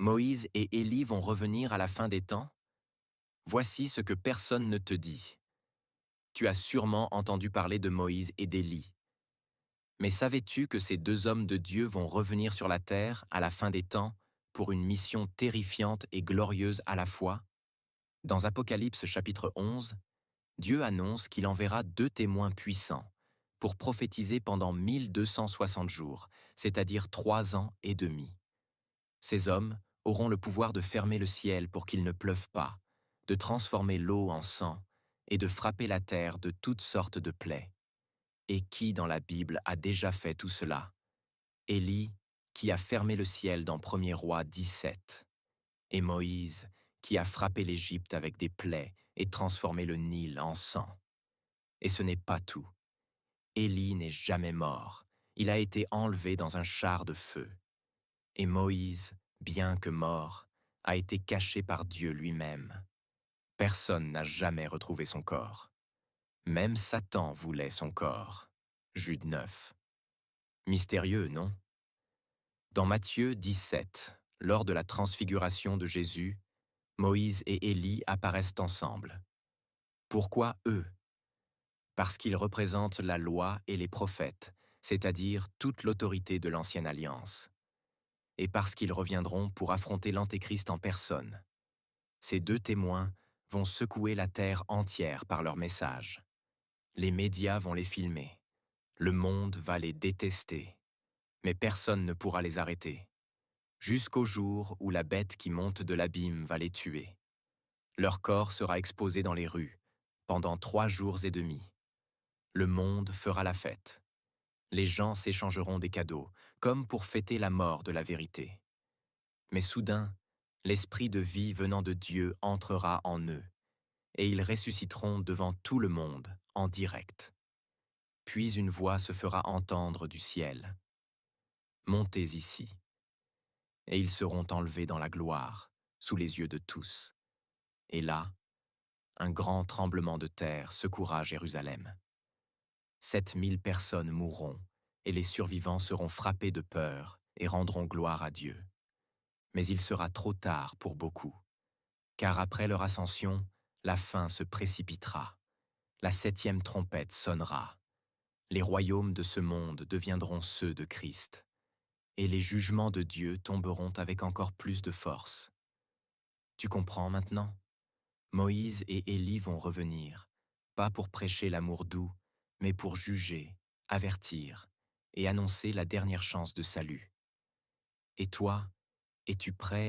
Moïse et Élie vont revenir à la fin des temps? Voici ce que personne ne te dit. Tu as sûrement entendu parler de Moïse et d'Élie. Mais savais-tu que ces deux hommes de Dieu vont revenir sur la terre à la fin des temps pour une mission terrifiante et glorieuse à la fois? Dans Apocalypse chapitre 11, Dieu annonce qu'il enverra deux témoins puissants pour prophétiser pendant 1260 jours, c'est-à-dire 3 ans et demi. Ces hommes auront le pouvoir de fermer le ciel pour qu'il ne pleuve pas, de transformer l'eau en sang et de frapper la terre de toutes sortes de plaies. Et qui dans la Bible a déjà fait tout cela? Élie, qui a fermé le ciel dans 1er Roi 17, et Moïse, qui a frappé l'Égypte avec des plaies et transformé le Nil en sang. Et ce n'est pas tout. Élie n'est jamais mort. Il a été enlevé dans un char de feu. Et Moïse, bien que mort, a été caché par Dieu lui-même. Personne n'a jamais retrouvé son corps. Même Satan voulait son corps. Jude 9. Mystérieux, non? Dans Matthieu 17, lors de la transfiguration de Jésus, Moïse et Élie apparaissent ensemble. Pourquoi eux? Parce qu'ils représentent la loi et les prophètes, c'est-à-dire toute l'autorité de l'Ancienne Alliance. Et parce qu'ils reviendront pour affronter l'Antéchrist en personne. Ces deux témoins vont secouer la terre entière par leur message. Les médias vont les filmer. Le monde va les détester. Mais personne ne pourra les arrêter. Jusqu'au jour où la bête qui monte de l'abîme va les tuer. Leur corps sera exposé dans les rues, pendant 3 jours et demi. Le monde fera la fête. Les gens s'échangeront des cadeaux, comme pour fêter la mort de la vérité. Mais soudain, l'esprit de vie venant de Dieu entrera en eux, et ils ressusciteront devant tout le monde, en direct. Puis une voix se fera entendre du ciel. Montez ici. Et ils seront enlevés dans la gloire, sous les yeux de tous. Et là, un grand tremblement de terre secouera Jérusalem. 7000 personnes mourront, et les survivants seront frappés de peur et rendront gloire à Dieu. Mais il sera trop tard pour beaucoup, car après leur ascension, la fin se précipitera. La 7e trompette sonnera. Les royaumes de ce monde deviendront ceux de Christ, et les jugements de Dieu tomberont avec encore plus de force. Tu comprends maintenant? Moïse et Élie vont revenir, pas pour prêcher l'amour doux, mais pour juger, avertir et annoncer la dernière chance de salut. Et toi, es-tu prêt